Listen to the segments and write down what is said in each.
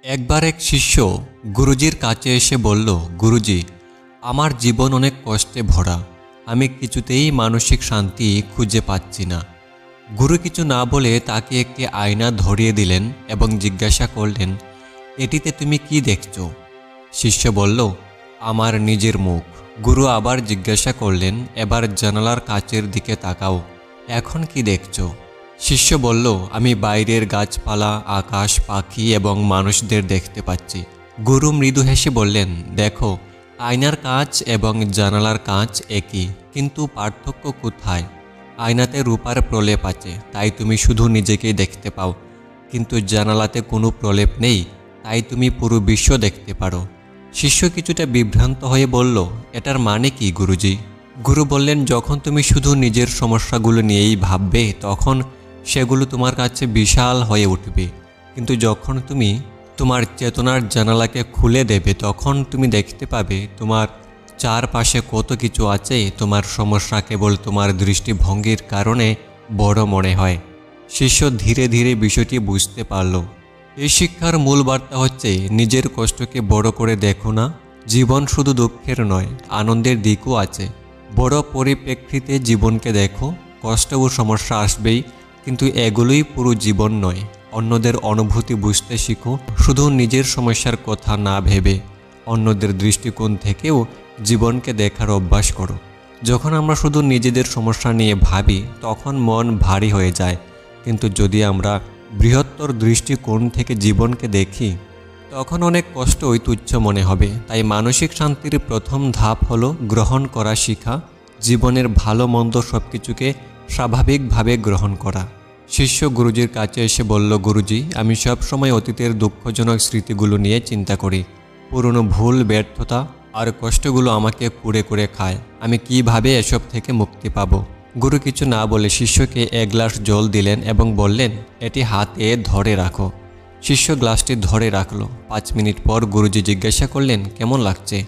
একবার এক শিষ্য গুরুজির কাছে এসে বলল, গুরুজি, আমার জীবন অনেক কষ্টে ভরা। আমি কিছুতেই মানসিক শান্তি খুঁজে পাচ্ছি না। গুরু কিছু না বলে তাকে একটি আয়না ধরিয়ে দিলেন এবং জিজ্ঞাসা করলেন, এটিতে তুমি কি দেখছো? শিষ্য বলল, আমার নিজের মুখ। গুরু আবার জিজ্ঞাসা করলেন, এবার জানালার কাচের দিকে তাকাও, এখন কি দেখছো? শিষ্য বলল, আমি বাইরের গাছপালা, আকাশ, পাখি এবং মানুষদের দেখতে পাচ্ছি। গুরু মৃদু হেসে বললেন, দেখো, আয়নার কাঁচ এবং জানালার কাঁচ একই, কিন্তু পার্থক্য কোথায়? আয়নাতে রূপার প্রলেপ আছে, তাই তুমি শুধু নিজেকেই দেখতে পাও, কিন্তু জানালাতে কোনো প্রলেপ নেই, তাই তুমি পুরো বিশ্ব দেখতে পারো। শিষ্য কিছুটা বিভ্রান্ত হয়ে বলল, এটার মানে কি গুরুজি? গুরু বললেন, যখন তুমি শুধু নিজের সমস্যাগুলো নিয়েই ভাববে তখন সেগুলো তোমার কাছে বিশাল হয়ে উঠবে, কিন্তু যখন তুমি তোমার চেতনার জানালাকে খুলে দেবে তখন তুমি দেখতে পাবে তোমার চারপাশে কত কিছু আছে। তোমার সমস্যা কেবল তোমার দৃষ্টিভঙ্গির কারণে বড় মনে হয়। শিষ্য ধীরে ধীরে বিষয়টি বুঝতে পারল। এই শিক্ষার মূল বার্তা হচ্ছে, নিজের কষ্টকে বড় করে দেখো না। জীবন শুধু দুঃখের নয়, আনন্দের দিকও আছে। বড় পরিপ্রেক্ষিতে জীবনকে দেখো। কষ্ট ও সমস্যা আসবেই, কিন্তু এগুলোই পুরো জীবন নয়। অন্যদের অনুভূতি বুঝতে শিখো, শুধু নিজের সমস্যার কথা না ভেবে অন্যদের দৃষ্টিকোণ থেকেও জীবনকে দেখার অভ্যাস করো। যখন আমরা শুধু নিজেদের সমস্যা নিয়ে ভাবি তখন মন ভারী হয়ে যায়, কিন্তু যদি আমরা বৃহত্তর দৃষ্টিকোণ থেকে জীবনকে দেখি তখন অনেক কষ্টই তুচ্ছ মনে হবে। তাই মানসিক শান্তির প্রথম ধাপ হলো গ্রহণ করা শিখা, জীবনের ভালো মন্দ সব কিছুকে স্বাভাবিকভাবে গ্রহণ করা। শিষ্য গুরুজির কাছে এসে বলল, গুরুজি, আমি সব সময় অতীতের দুঃখজনক স্মৃতিগুলো নিয়ে চিন্তা করি। পুরনো ভুল, ব্যর্থতা আর কষ্টগুলো আমাকে কুড়ে কুড়ে খায়। আমি কিভাবে এসব থেকে মুক্তি পাব? গুরু কিছু না বলে শিষ্যকে এক গ্লাস জল দিলেন এবং বললেন, এটি হাতে ধরে রাখো। শিষ্য গ্লাসটি ধরে রাখলো। 5 মিনিট পর গুরুজি জিজ্ঞাসা করলেন, কেমন লাগছে?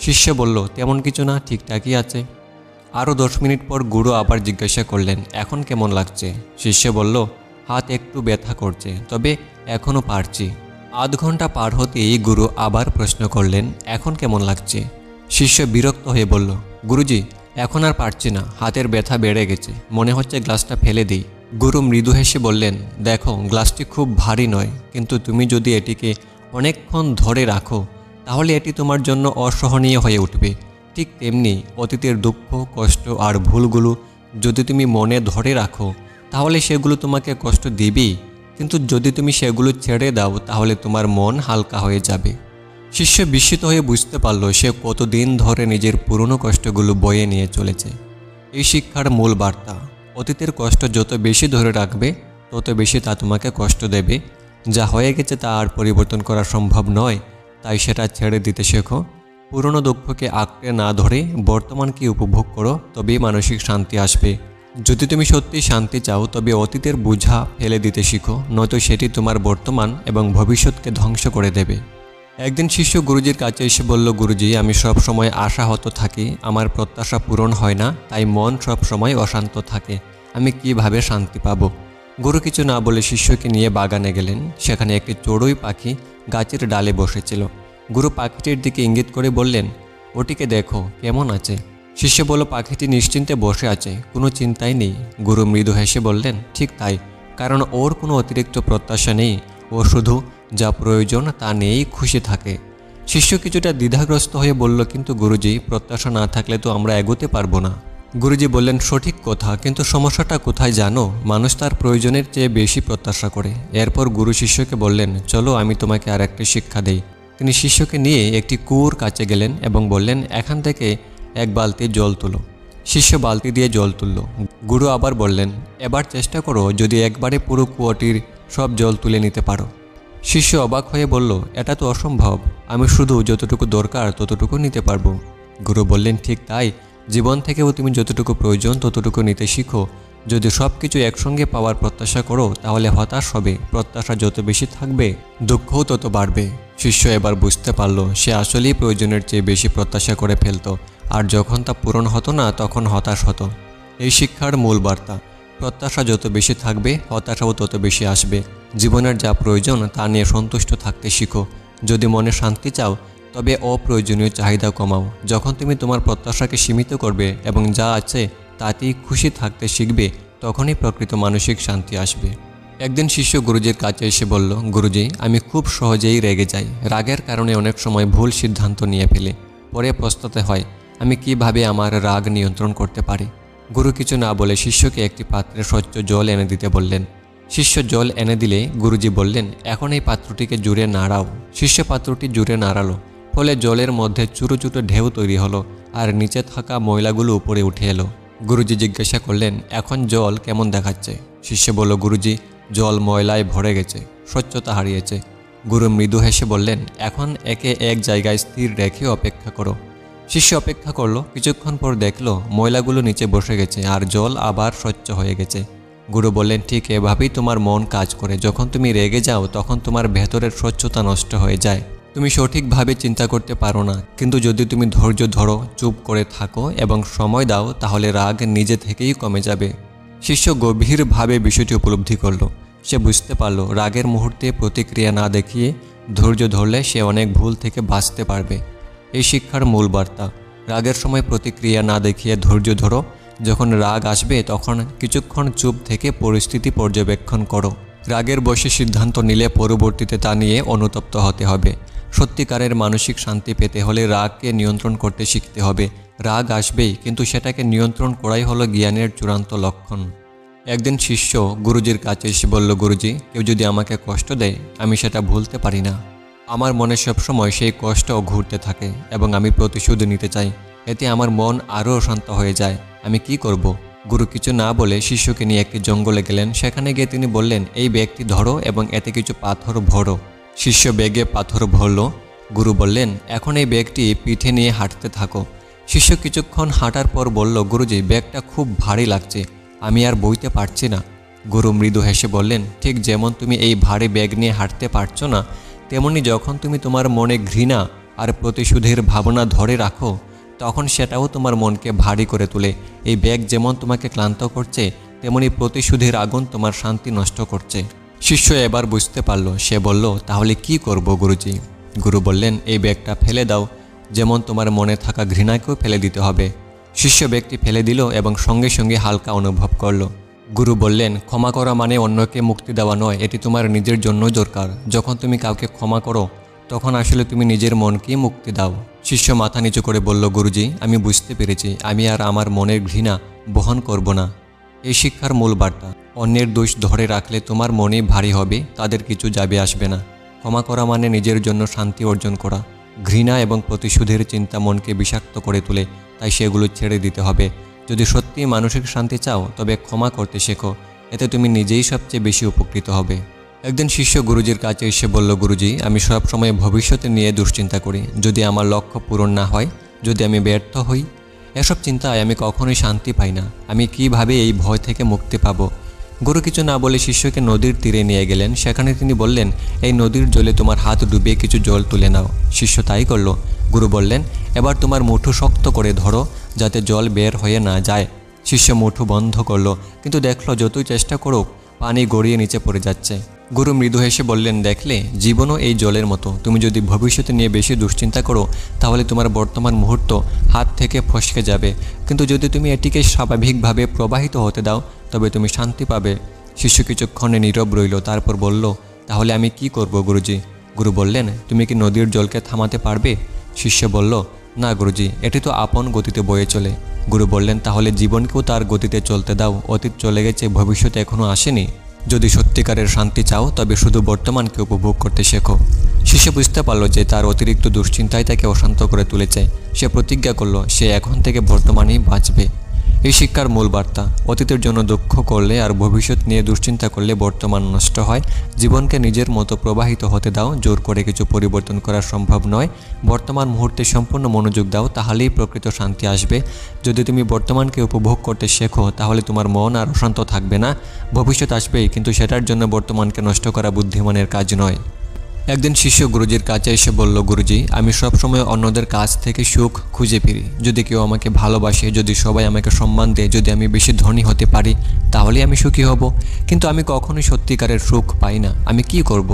শিষ্য বলল, তেমন কিছু না, ঠিকঠাকই আছে। আরও 10 মিনিট পর গুরু আবার জিজ্ঞাসা করলেন, এখন কেমন লাগছে? শিষ্য বলল, হাত একটু ব্যথা করছে, তবে এখনও পারছি। আধ ঘন্টা পার হতেই গুরু আবার প্রশ্ন করলেন, এখন কেমন লাগছে? শিষ্য বিরক্ত হয়ে বলল, গুরুজি, এখন আর পারছি না, হাতের ব্যথা বেড়ে গেছে, মনে হচ্ছে গ্লাসটা ফেলে দিই। গুরু মৃদু হেসে বললেন, দেখো, গ্লাসটি খুব ভারী নয়, কিন্তু তুমি যদি এটিকে অনেকক্ষণ ধরে রাখো তাহলে এটি তোমার জন্য অসহনীয় হয়ে উঠবে। ঠিক তেমনি অতীতের দুঃখ, কষ্ট আর ভুলগুলো যদি তুমি মনে ধরে রাখো তাহলে সেগুলো তোমাকে কষ্ট দিবেই, কিন্তু যদি তুমি সেগুলো ছেড়ে দাও তাহলে তোমার মন হালকা হয়ে যাবে। শিষ্য বিস্মিত হয়ে বুঝতে পারল সে কতদিন ধরে নিজের পুরনো কষ্টগুলো বয়ে নিয়ে চলেছে। এই শিক্ষার মূল বার্তা, অতীতের কষ্ট যত বেশি ধরে রাখবে তত বেশি তা তোমাকে কষ্ট দেবে। যা হয়ে গেছে তা আর পরিবর্তন করা সম্ভব নয়, তাই সেটা ছেড়ে দিতে শেখো। পুরনো দুঃখকে আঁকড়ে না ধরে বর্তমানকে উপভোগ করো, তবেই মানসিক শান্তি আসবে। যদি তুমি সত্যি শান্তি চাও তবে অতীতের বোঝা ফেলে দিতে শিখো, নয়তো সেটি তোমার বর্তমান এবং ভবিষ্যৎকে ধ্বংস করে দেবে। একদিন শিষ্য গুরুজির কাছে এসে বলল, গুরুজি, আমি সব সময় আশাহত থাকি, আমার প্রত্যাশা পূরণ হয় না, তাই মন সব সময় অশান্ত থাকে। আমি কিভাবে শান্তি পাব? গুরু কিছু না বলে শিষ্যকে নিয়ে বাগানে গেলেন। সেখানে একটি চড়ুই পাখি গাছের ডালে বসেছিল। গুরু পাখিটির দিকে ইঙ্গিত করে বললেন, ওটিকে দেখো, কেমন আছে? শিষ্য বলল, পাখিটি নিশ্চিন্তে বসে আছে, কোনো চিন্তাই নেই। গুরু মৃদু হেসে বললেন, ঠিক তাই, কারণ ওর কোনো অতিরিক্ত প্রত্যাশা নেই, ও শুধু যা প্রয়োজন তা নিয়েই খুশি থাকে। শিষ্য কিছুটা দ্বিধাগ্রস্ত হয়ে বলল, কিন্তু গুরুজি, প্রত্যাশা না থাকলে তো আমরা এগোতে পারবো না। গুরুজি বললেন, সঠিক কথা, কিন্তু সমস্যাটা কোথায় জানো? মানুষ তার প্রয়োজনের চেয়ে বেশি প্রত্যাশা করে। এরপর গুরু শিষ্যকে বললেন, চলো আমি তোমাকে আর একটা শিক্ষা দেই। তিনি শিষ্যকে নিয়ে একটি কুয়োর কাছে গেলেন এবং বললেন, এখান থেকে এক বালতি জল তুলো। শিষ্য বালতি দিয়ে জল তুলল। গুরু আবার বললেন, এবার চেষ্টা করো যদি একবারে পুরো কুয়োটির সব জল তুলে নিতে পারো। শিষ্য অবাক হয়ে বলল, এটা তো অসম্ভব, আমি শুধু যতটুকু দরকার ততটুকু নিতে পারবো। গুরু বললেন, ঠিক তাই, জীবন থেকেও তুমি যতটুকু প্রয়োজন ততটুকু নিতে শিখো। যদি সব কিছু একসঙ্গে পাওয়ার প্রত্যাশা করো তাহলে হতাশ হবে। প্রত্যাশা যত বেশি থাকবে দুঃখও তত বাড়বে। শিষ্য এবার বুঝতে পারল সে আসলেই প্রয়োজনের চেয়ে বেশি প্রত্যাশা করে ফেলত, আর যখন তা পূরণ হতো না তখন হতাশ হতো। এই শিক্ষার মূল বার্তা, প্রত্যাশা যত বেশি থাকবে হতাশাও তত বেশি আসবে। জীবনের যা প্রয়োজন তা নিয়ে সন্তুষ্ট থাকতে শিখো। যদি মনে শান্তি চাও তবে অপ্রয়োজনীয় চাহিদা কমাও। যখন তুমি তোমার প্রত্যাশাকে সীমিত করবে এবং যা আছে তাতেই খুশি থাকতে শিখবে, তখনই প্রকৃত মানসিক শান্তি আসবে। একদিন শিষ্য গুরুজির কাছে এসে বলল, গুরুজি, আমি খুব সহজেই রেগে যাই। রাগের কারণে অনেক সময় ভুল সিদ্ধান্ত নিয়ে ফেলি। পরে পস্তাতে হয়। আমি কিভাবে আমার রাগ নিয়ন্ত্রণ করতে পারি? গুরু কিছু না বলে শিষ্যকে একটি পাত্রে স্বচ্ছ জল এনে দিতে বললেন। শিষ্য জল এনে দিলে গুরুজি বললেন, এখন এই পাত্রটিকে জুড়ে নাড়াও। শিষ্য পাত্রটি জুড়ে নাড়ালো। ফলে জলের মধ্যে ছোটো ছোটো ঢেউ তৈরি হলো আর নিচে থাকা ময়লাগুলো উপরে উঠে এলো। গুরুজি জিজ্ঞাসা করলেন, এখন জল কেমন দেখাচ্ছে? শিষ্য বলল, গুরুজি, জল ময়লায় ভরে গেছে, স্বচ্ছতা হারিয়েছে। গুরু মৃদু হেসে বললেন, এখন একে এক জায়গায় স্থির রেখে অপেক্ষা করো। শিষ্য অপেক্ষা করলো। কিছুক্ষণ পর দেখলো ময়লাগুলো নিচে বসে গেছে আর জল আবার স্বচ্ছ হয়ে গেছে। গুরু বললেন, ঠিক এভাবেই তোমার মন কাজ করে। যখন তুমি রেগে যাও তখন তোমার ভেতরের স্বচ্ছতা নষ্ট হয়ে যায়। তুমি সঠিকভাবে চিন্তা করতে পারো না, কিন্তু যদি তুমি ধৈর্য ধরো, চুপ করে থাকো এবং সময় দাও, তাহলে রাগ নিজে থেকেই কমে যাবে। শিষ্য গভীরভাবে বিষয়টি উপলব্ধি করল। সে বুঝতে পারল রাগের মুহূর্তে প্রতিক্রিয়া না দেখিয়ে ধৈর্য ধরলে সে অনেক ভুল থেকে বাঁচতে পারবে। এই শিক্ষার মূল বার্তা, রাগের সময় প্রতিক্রিয়া না দেখিয়ে ধৈর্য ধরো। যখন রাগ আসবে তখন কিছুক্ষণ চুপ থেকে পরিস্থিতি পর্যবেক্ষণ করো। রাগের বশে সিদ্ধান্ত নিলে পরবর্তীতে তা নিয়ে অনুতপ্ত হতে হবে। সত্যিকারের মানসিক শান্তি পেতে হলে রাগকে নিয়ন্ত্রণ করতে শিখতে হবে। রাগ আসবেই, কিন্তু সেটাকে নিয়ন্ত্রণ করাই হলো জ্ঞানের চূড়ান্ত লক্ষণ। একদিন শিষ্য গুরুজির কাছে এসে বলল, গুরুজি, কেউ যদি আমাকে কষ্ট দেয় আমি সেটা ভুলতে পারি না। আমার মনে সবসময় সেই কষ্ট ঘুরতে থাকে এবং আমি প্রতিশোধ নিতে চাই। এতে আমার মন আরও অশান্ত হয়ে যায়। আমি কি করব? গুরু কিছু না বলে শিষ্যকে নিয়ে একটি জঙ্গলে গেলেন। সেখানে গিয়ে তিনি বললেন, এই ব্যাগটি ধরো এবং এতে কিছু পাথর ভরো। শিষ্য ব্যাগে পাথর ভরল। গুরু বললেন, এখন এই ব্যাগটি পিঠে নিয়ে হাঁটতে থাকো। শিষ্য কিছুক্ষণ হাঁটার পর বলল, গুরুজি, ব্যাগটা খুব ভারী লাগছে, আমি আর বইতে পারছি না। গুরু মৃদু হেসে বললেন, ঠিক যেমন তুমি এই ভারী ব্যাগ নিয়ে হাঁটতে পারছো না, তেমনি যখন তুমি তোমার মনে ঘৃণা আর প্রতিশোধের ভাবনা ধরে রাখো তখন সেটাও তোমার মনকে ভারী করে তোলে। এই ব্যাগ যেমন তোমাকে ক্লান্ত করছে, তেমনি প্রতিশোধের আগুন তোমার শান্তি নষ্ট করছে। শিষ্য এবার বুঝতে পারল। সে বলল, তাহলে কি করব গুরুজি? গুরু বললেন, এই ব্যাগটা ফেলে দাও, যেমন তোমার মনে থাকা ঘৃণাকেও ফেলে দিতে হবে। শিষ্য ব্যাগটি ফেলে দিল এবং সঙ্গে সঙ্গে হালকা অনুভব করল। গুরু বললেন, ক্ষমা করা মানে অন্যকে মুক্তি দেওয়া নয়, এটি তোমার নিজের জন্য দরকার। যখন তুমি কাউকে ক্ষমা করো তখন আসলে তুমি নিজের মনকে মুক্তি দাও। শিষ্য মাথা নিচু করে বলল, গুরুজি, আমি বুঝতে পেরেছি, আমি আর আমার মনের ঘৃণা বহন করব না। এই শিক্ষার মূল বার্তা, অন্যের দোষ ধরে রাখলে তোমার মনে ভারী হবে, তাদের কিছু যাবে আসবে না। ক্ষমা করা মানে নিজের জন্য শান্তি অর্জন করা। ঘৃণা এবং প্রতিশোধের চিন্তা মনকে বিষাক্ত করে তোলে, তাই সেগুলো ছেড়ে দিতে হবে। যদি সত্যি মানসিক শান্তি চাও তবে ক্ষমা করতে শেখো, এতে তুমি নিজেই সবচেয়ে বেশি উপকৃত হবে। একদিন শিষ্য গুরুজির কাছে এসে বলল, গুরুজি, আমি সব সময় ভবিষ্যতে নিয়ে দুশ্চিন্তা করি। যদি আমার লক্ষ্য পূরণ না হয়, যদি আমি ব্যর্থ হই, এসব চিন্তায় আমি কখনোই শান্তি পাই না। আমি কিভাবে এই ভয় থেকে মুক্তি পাবো? গুরু কিছু না বলে শিষ্যকে নদীর তীরে নিয়ে গেলেন। সেখানে তিনি বললেন, এই নদীর জলে তোমার হাত ডুবিয়ে কিছু জল তুলে নাও। শিষ্য তাই করলো। গুরু বললেন, এবার তোমার মুঠো শক্ত করে ধরো যাতে জল বের হয়ে না যায়। শিষ্য মুঠো বন্ধ করলো, কিন্তু দেখলো যতই চেষ্টা করুক পানি গড়িয়ে নিচে পড়ে যাচ্ছে। গুরু মৃদু হেসে বললেন, দেখলে, জীবনও এই জলের মতো। তুমি যদি ভবিষ্যতে নিয়ে বেশি দুশ্চিন্তা করো তাহলে তোমার বর্তমান মুহূর্ত হাত থেকে ফসকে যাবে, কিন্তু যদি তুমি এটিকে স্বাভাবিকভাবে প্রবাহিত হতে দাও তবে তুমি শান্তি পাবে। শিষ্য কিছুক্ষণে নীরব রইল, তারপর বলল, তাহলে আমি কি করব গুরুজি? গুরু বললেন, তুমি কি নদীর জলকে থামাতে পারবে? শিষ্য বলল, না গুরুজি, এটি তো আপন গতিতে বয়ে চলে। গুরু বললেন, তাহলে জীবনকেও তার গতিতে চলতে দাও। অতীত চলে গেছে, ভবিষ্যৎ এখনও আসেনি। যদি সত্যিকারের শান্তি চাও তবে শুধু বর্তমানকে উপভোগ করতে শেখো। শিষ্য বুঝতে পারল যে তার অতিরিক্ত দুশ্চিন্তায় তাকে অশান্ত করে তুলেছে। সে প্রতিজ্ঞা করল সে এখন থেকে বর্তমানেই বাঁচবে। এই শিক্ষার মূল বার্তা, অতীতের জন্য দুঃখ করলে আর ভবিষ্যৎ নিয়ে দুশ্চিন্তা করলে বর্তমান নষ্ট হয়। জীবনকে নিজের মতো প্রবাহিত হতে দাও, জোর করে কিছু পরিবর্তন করা সম্ভব নয়। বর্তমান মুহূর্তে সম্পূর্ণ মনোযোগ দাও, তাহলেই প্রকৃত শান্তি আসবে। যদি তুমি বর্তমানকে উপভোগ করতে শেখো তাহলে তোমার মন আর অশান্ত থাকবে না। ভবিষ্যৎ আসবেই, কিন্তু সেটার জন্য বর্তমানকে নষ্ট করা বুদ্ধিমানের কাজ নয়। একদিন শিষ্য গুরুজির কাছে এসে বলল, গুরুজি, আমি সবসময় অন্যদের কাছ থেকে সুখ খুঁজে ফিরি। যদি কেউ আমাকে ভালোবাসে, যদি সবাই আমাকে সম্মান দেয়, যদি আমি বেশি ধনী হতে পারি, তাহলে আমি সুখী হব। কিন্তু আমি কখনোই সত্যিকারের সুখ পাই না। আমি কি করব?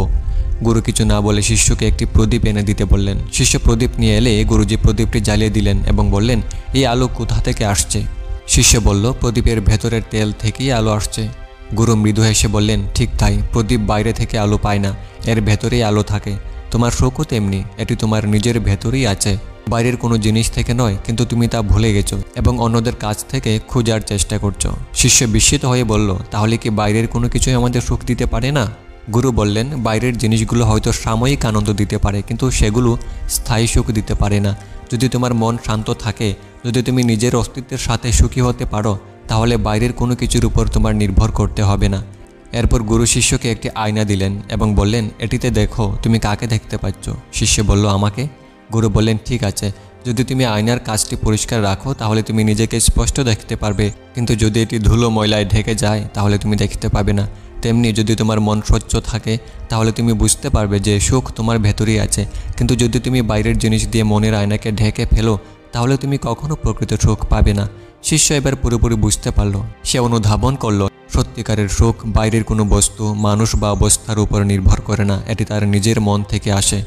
গুরু কিছু না বলে শিষ্যকে একটি প্রদীপ এনে দিতে বললেন। শিষ্য প্রদীপ নিয়ে এলে গুরুজি প্রদীপটি জ্বালিয়ে দিলেন এবং বললেন, এই আলো কোথা থেকে আসছে? শিষ্য বলল, প্রদীপের ভেতরের তেল থেকেই আলো আসছে। গুরু মৃদু হেসে বললেন, ঠিক তাই, প্রদীপ বাইরে থেকে আলো পায় না, এর ভেতরেই আলো থাকে। তোমার সুখও তেমনি, এটি তোমার নিজের ভেতরেই আছে, বাইরের কোনো জিনিস থেকে নয়। কিন্তু তুমি তা ভুলে গেছো এবং অন্যদের কাছ থেকে খোঁজার চেষ্টা করছো। শিষ্য বিস্মিত হয়ে বলল, তাহলে কি বাইরের কোনো কিছুই আমাদের সুখ দিতে পারে না? গুরু বললেন, বাইরের জিনিসগুলো হয়তো সাময়িক আনন্দ দিতে পারে, কিন্তু সেগুলো স্থায়ী সুখ দিতে পারে না। যদি তোমার মন শান্ত থাকে, যদি তুমি নিজের অস্তিত্বের সাথে সুখী হতে পারো, তাহলে বাইরের কোনো কিছুর উপর তোমার নির্ভর করতে হবে না। এরপর গুরু শিষ্যকে একটি আয়না দিলেন এবং বললেন, এটিতে দেখো তুমি কাকে দেখতে পাচ্ছ। শিষ্য বলল, আমাকে। গুরু বললেন, ঠিক আছে, যদি তুমি আয়নার কাজটি পরিষ্কার রাখো তাহলে তুমি নিজেকে স্পষ্ট দেখতে পারবে, কিন্তু যদি এটি ধুলো ময়লায় ঢেকে যায় তাহলে তুমি দেখতে পাবে না। তেমনি যদি তোমার মন স্বচ্ছ থাকে তাহলে তুমি বুঝতে পারবে যে সুখ তোমার ভেতরেই আছে। কিন্তু যদি তুমি বাইরের জিনিস দিয়ে মনের আয়নাকে ঢেকে ফেলো তাহলে তুমি কখনো প্রকৃত সুখ পাবে না। শিষ্য এবার পুরোপুরি বুঝতে পারল। সে অনুধাবন করল, সত্যিকারের সুখ বাইরের কোনো বস্তু, মানুষ বা অবস্থার উপর নির্ভর করে না, এটি তার নিজের মন থেকে আসে।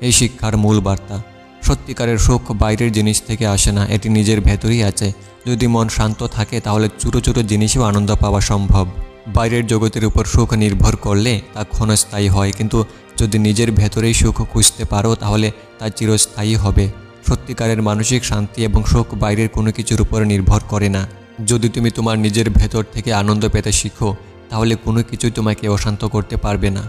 এই শিক্ষার মূল বার্তা, সত্যিকারের সুখ বাইরের জিনিস থেকে আসে না, এটি নিজের ভেতরেই আছে। যদি মন শান্ত থাকে তাহলে ছোটো ছোটো জিনিসেও আনন্দ পাওয়া সম্ভব। বাইরের জগতের উপর সুখ নির্ভর করলে তা ক্ষণস্থায়ী হয়, কিন্তু যদি নিজের ভেতরেই সুখ খুঁজতে পারো তাহলে তা চিরস্থায়ী হবে। সত্যিকারের মানসিক শান্তি এবং সুখ বাইরের কোনো কিছুর উপর নির্ভর করে না। যদি তুমি তোমার নিজের ভেতর থেকে আনন্দ পেতে শিখো তাহলে কোনো কিছুই তোমাকে অশান্ত করতে পারবে না।